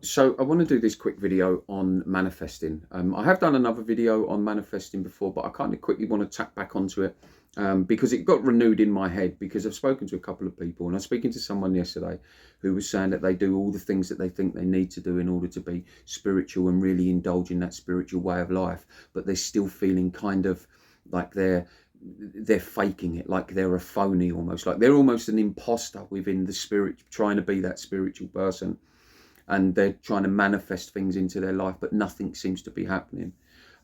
So I want to do this quick video on manifesting. I have done another video on manifesting before, but I kind of quickly want to tap back onto it because it got renewed in my head because I've spoken to a couple of people, and I was speaking to someone yesterday who was saying that they do all the things that they think they need to do in order to be spiritual and really indulge in that spiritual way of life, but they're still feeling kind of like they're faking it, like they're a phony, almost like they're almost an imposter within the spirit, trying to be that spiritual person, and they're trying to manifest things into their life, but nothing seems to be happening.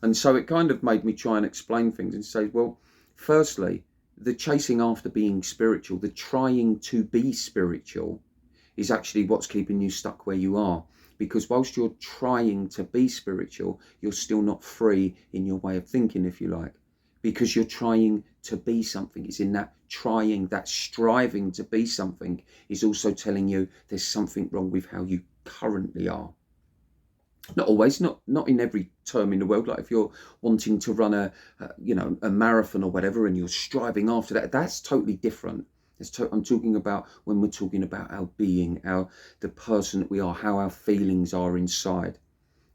And so it kind of made me try and explain things and say, well, firstly, the chasing after being spiritual, the trying to be spiritual, is actually what's keeping you stuck where you are. Because whilst you're trying to be spiritual, you're still not free in your way of thinking, if you like, because you're trying to be something. It's in that trying, that striving to be something, is also telling you there's something wrong with how you currently are. Not always, not in every term in the world. Like if you're wanting to run a marathon or whatever, and you're striving after that, that's totally different. I'm talking about when we're talking about our being, the person that we are, how our feelings are inside.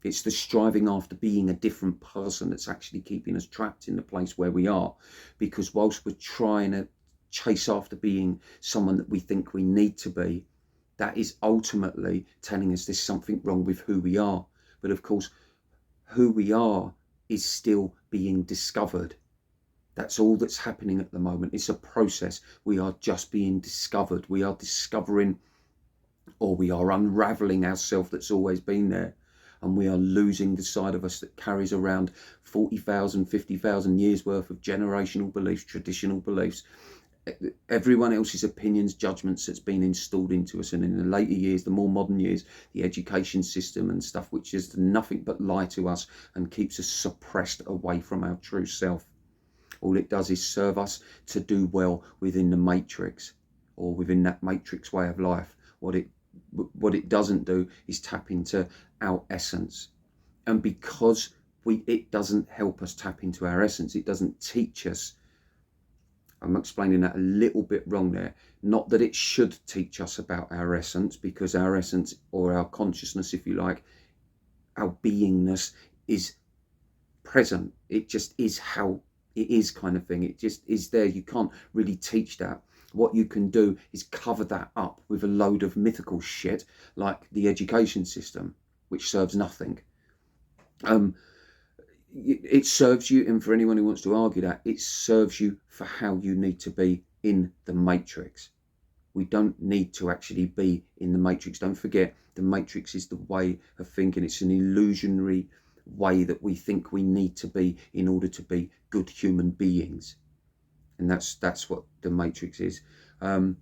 It's the striving after being a different person that's actually keeping us trapped in the place where we are. Because whilst we're trying to chase after being someone that we think we need to be, that is ultimately telling us there's something wrong with who we are. But of course, who we are is still being discovered. That's all that's happening at the moment. It's a process. We are just being discovered. We are discovering, or we are unraveling ourselves that's always been there. And we are losing the side of us that carries around 40,000, 50,000 years worth of generational beliefs, traditional beliefs, everyone else's opinions, judgments that's been installed into us. And in the later years, the more modern years, the education system and stuff, which is nothing but lie to us and keeps us suppressed away from our true self. All it does is serve us to do well within the matrix, or within that matrix way of life. What it doesn't do is tap into our essence. And because it doesn't help us tap into our essence, it doesn't teach us. I'm explaining that a little bit wrong there. Not that it should teach us about our essence, because our essence, or our consciousness, if you like, our beingness is present. It just is how it is, kind of thing. It just is there. You can't really teach that. What you can do is cover that up with a load of mythical shit like the education system, which serves nothing. It serves you, and for anyone who wants to argue that, it serves you for how you need to be in the matrix. We don't need to actually be in the matrix. Don't forget, the matrix is the way of thinking. It's an illusionary way that we think we need to be in order to be good human beings. And that's what the matrix is. But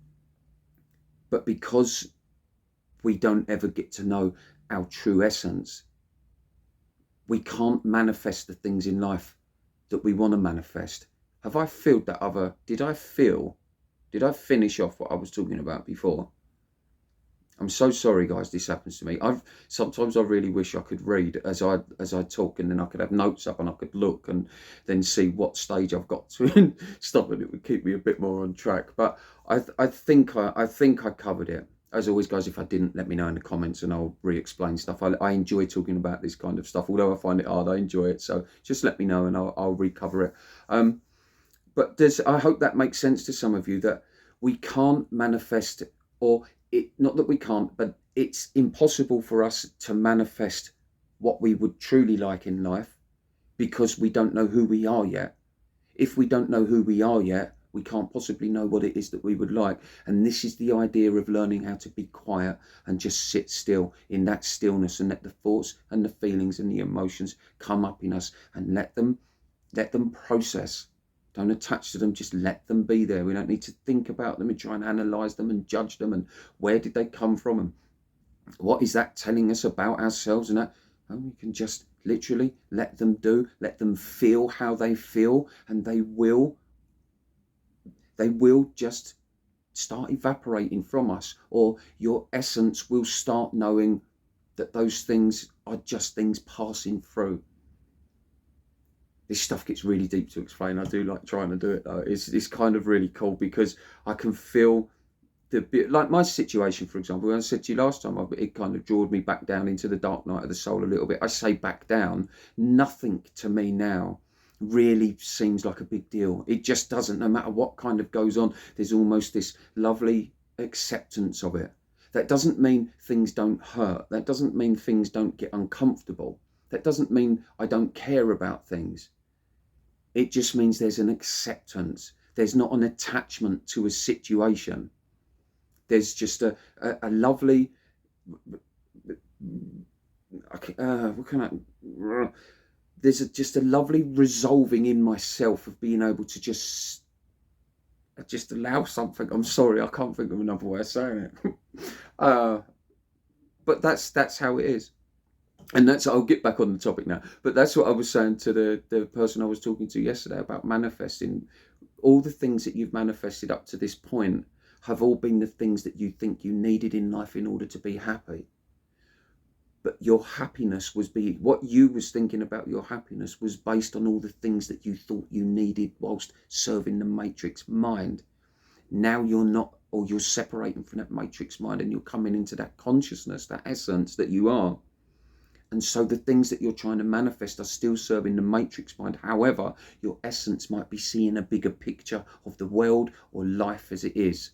because we don't ever get to know our true essence, we can't manifest the things in life that we want to manifest. Have I filled that other? Did I finish off what I was talking about before? I'm so sorry, guys. This happens to me. Sometimes I really wish I could read as I talk, and then I could have notes up and I could look and then see what stage I've got to and stuff, and it would keep me a bit more on track. But I think I covered it. As always, guys, if I didn't, let me know in the comments and I'll re-explain stuff. I enjoy talking about this kind of stuff. Although I find it hard, I enjoy it. So just let me know and I'll recover it. But I hope that makes sense to some of you, that we can't manifest, or not that we can't, but it's impossible for us to manifest what we would truly like in life, because we don't know who we are yet. If we don't know who we are yet, we can't possibly know what it is that we would like. And this is the idea of learning how to be quiet and just sit still in that stillness, and let the thoughts and the feelings and the emotions come up in us, and let them process. Don't attach to them, just let them be there. We don't need to think about them and try and analyze them and judge them, and where did they come from, and what is that telling us about ourselves, and that. And we can just literally let them let them feel how they feel, and they will just start evaporating from us, or your essence will start knowing that those things are just things passing through. This stuff gets really deep to explain. I do like trying to do it though. It's kind of really cool, because I can feel like my situation, for example, I said to you last time, it kind of drawed me back down into the dark night of the soul a little bit. I say back down, nothing to me now really seems like a big deal. It just doesn't, no matter what kind of goes on. There's almost this lovely acceptance of it. That doesn't mean things don't hurt. That doesn't mean things don't get uncomfortable. That doesn't mean I don't care about things. It just means there's an acceptance. There's not an attachment to a situation. There's just a lovely, there's just a lovely resolving in myself of being able to just allow something. I'm sorry, I can't think of another way of saying it. But that's how it is. And I'll get back on the topic now, but that's what I was saying to the person I was talking to yesterday about manifesting. All the things that you've manifested up to this point have all been the things that you think you needed in life in order to be happy. But your happiness what you was thinking about your happiness was based on all the things that you thought you needed whilst serving the matrix mind. Now you're not, or you're separating from that matrix mind and you're coming into that consciousness, that essence that you are. And so the things that you're trying to manifest are still serving the matrix mind. However, your essence might be seeing a bigger picture of the world or life as it is.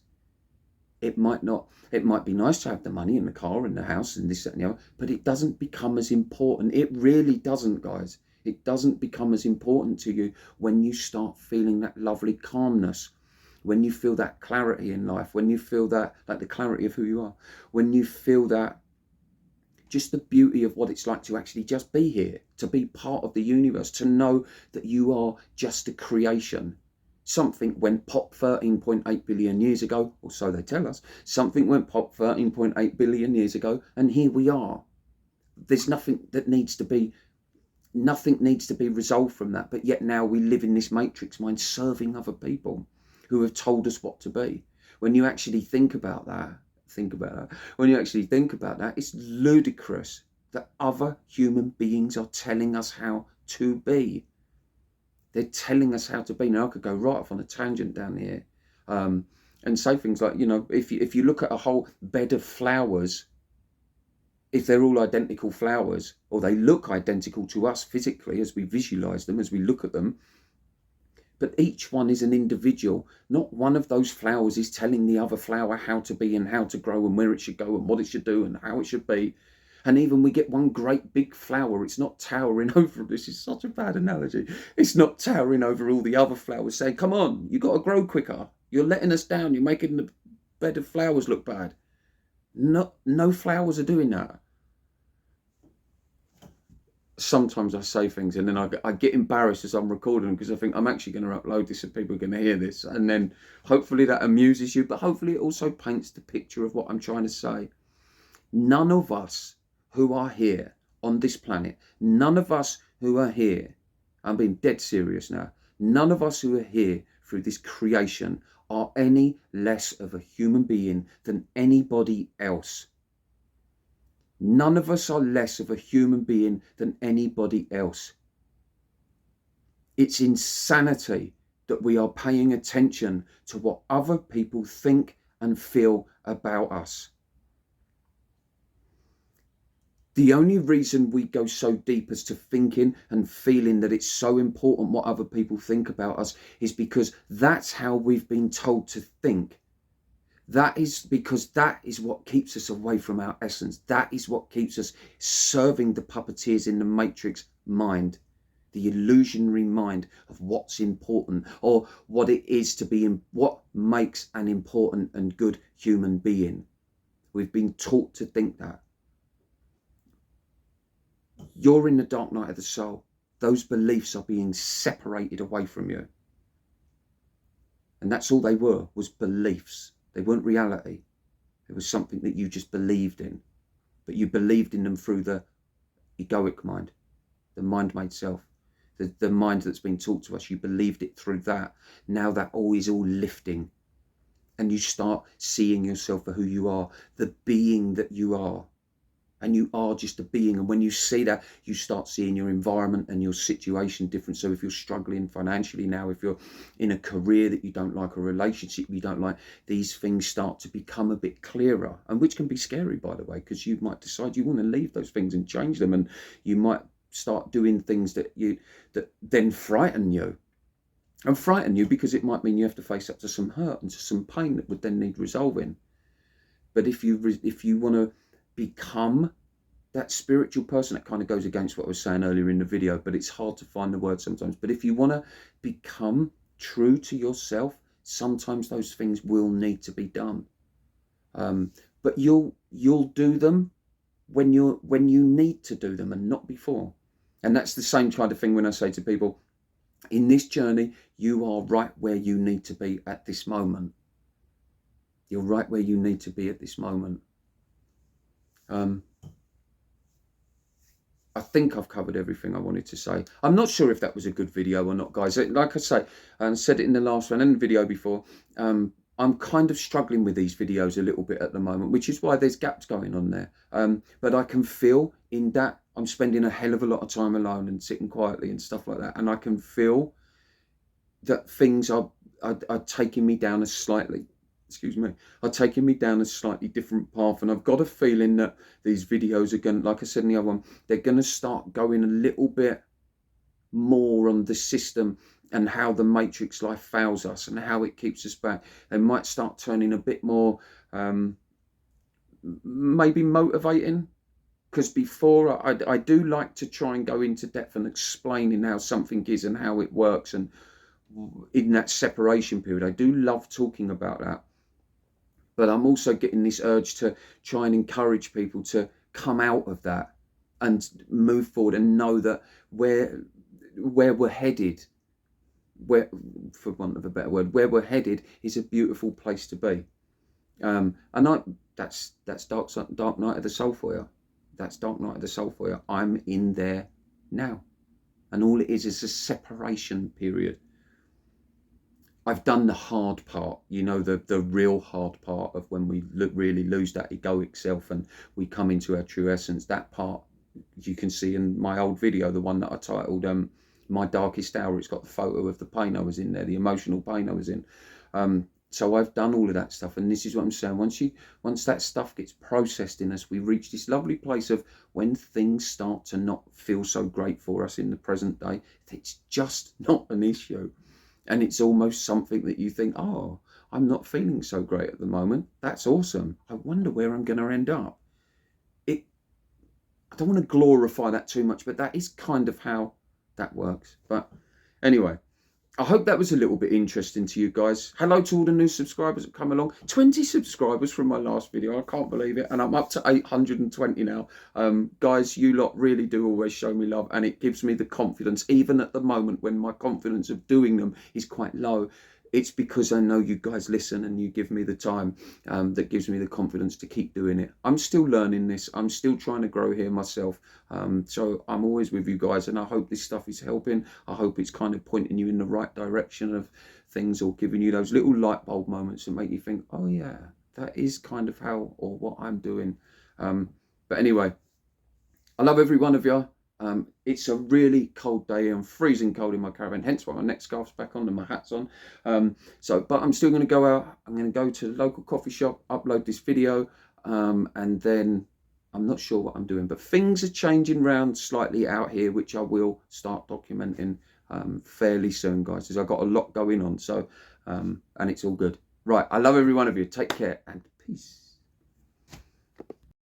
It might not. It might be nice to have the money and the car and the house and this, that and the other, but it doesn't become as important. It really doesn't, guys. It doesn't become as important to you when you start feeling that lovely calmness, when you feel that clarity in life, when you feel that, like the clarity of who you are, when you feel that just the beauty of what it's like to actually just be here, to be part of the universe, to know that you are just a creation. Something went pop 13.8 billion years ago, or so they tell us. Something went pop 13.8 billion years ago, and here we are. There's nothing needs to be resolved from that, but yet now we live in this matrix mind serving other people who have told us what to be. When you actually think about that, it's ludicrous that other human beings are telling us how to be. They're telling us how to be. Now I could go right off on a tangent down here and say things like, if you look at a whole bed of flowers, if they're all identical flowers, or they look identical to us physically as we visualize them, as we look at them, but each one is an individual. Not one of those flowers is telling the other flower how to be and how to grow and where it should go and what it should do and how it should be. And even we get one great big flower, it's not towering over, this is such a bad analogy, it's not towering over all the other flowers saying, come on, you got to grow quicker. You're letting us down. You're making the bed of flowers look bad. No flowers are doing that. Sometimes I say things and then I get embarrassed as I'm recording because I think I'm actually going to upload this and people are going to hear this. And then hopefully that amuses you, but hopefully it also paints the picture of what I'm trying to say. None of us who are here on this planet, none of us who are here, I'm being dead serious now, none of us who are here through this creation are any less of a human being than anybody else. None of us are less of a human being than anybody else. It's insanity that we are paying attention to what other people think and feel about us. The only reason we go so deep as to thinking and feeling that it's so important what other people think about us is because that's how we've been told to think. That is because that is what keeps us away from our essence. That is what keeps us serving the puppeteers in the matrix mind, the illusionary mind of what's important or what it is to be, what makes an important and good human being. We've been taught to think that. You're in the dark night of the soul. Those beliefs are being separated away from you. And that's all they were, was beliefs. They weren't reality. It was something that you just believed in. But you believed in them through the egoic mind, the mind-made self, the mind that's been taught to us. You believed it through that. Now that all is all lifting. And you start seeing yourself for who you are, the being that you are. and you are just a being. And when you see that, you start seeing your environment and your situation different. So if you're struggling financially now, if you're in a career that you don't like, a relationship you don't like, these things start to become a bit clearer, and which can be scary, by the way, because you might decide you want to leave those things and change them, and you might start doing things that then frighten you. And frighten you because it might mean you have to face up to some hurt and to some pain that would then need resolving. But if you want to become that spiritual person, that kind of goes against what I was saying earlier in the video, but it's hard to find the word sometimes. But if you want to become true to yourself, sometimes those things will need to be done. But you'll do them when you need to do them, and not before. And that's the same kind of thing when I say to people, in this journey, you are right where you need to be at this moment. You're right where you need to be at this moment. I think I've covered everything I wanted to say. I'm not sure if that was a good video or not, guys. Like I say, and said it in the last one and the video before, I'm kind of struggling with these videos a little bit at the moment, which is why there's gaps going on there. But I can feel in that I'm spending a hell of a lot of time alone and sitting quietly and stuff like that. And I can feel that things are taking me down a slightly, are taking me down a slightly different path. And I've got a feeling that these videos are going, like I said in the other one, they're going to start going a little bit more on the system and how the matrix life fails us and how it keeps us back. They might start turning a bit more, maybe motivating. Because before, I do like to try and go into depth and explaining how something is and how it works. And in that separation period, I do love talking about that. But I'm also getting this urge to try and encourage people to come out of that and move forward and know that where we're headed, for want of a better word, where we're headed is a beautiful place to be. And that's dark night of the soul for you. That's dark night of the soul for you. I'm in there now. And all it is a separation period. I've done the hard part, you know, the real hard part of when we really lose that egoic self and we come into our true essence. That part you can see in my old video, the one that I titled My Darkest Hour. It's got the photo of the pain I was in there, the emotional pain I was in. So I've done all of that stuff, and this is what I'm saying. Once that stuff gets processed in us, we reach this lovely place of when things start to not feel so great for us in the present day. It's just not an issue. And it's almost something that you think, oh, I'm not feeling so great at the moment. That's awesome. I wonder where I'm going to end up. I don't want to glorify that too much, but that is kind of how that works. But anyway, I hope that was a little bit interesting to you guys. Hello to all the new subscribers that come along. 20 subscribers from my last video. I can't believe it. And I'm up to 820 now. Guys, you lot really do always show me love. And it gives me the confidence, even at the moment when my confidence of doing them is quite low. It's because I know you guys listen and you give me the time that gives me the confidence to keep doing it. I'm still learning this. I'm still trying to grow here myself. So I'm always with you guys, and I hope this stuff is helping. I hope it's kind of pointing you in the right direction of things, or giving you those little light bulb moments that make you think, oh yeah, that is kind of how or what I'm doing. But anyway, I love every one of you. It's a really cold day. I'm freezing cold in my caravan, hence why my neck scarf's back on and my hat's on. But I'm still going to go out. I'm going to go to the local coffee shop, upload this video, and then I'm not sure what I'm doing. But things are changing around slightly out here, which I will start documenting fairly soon, guys, because I've got a lot going on. So, and it's all good. Right, I love every one of you. Take care and peace.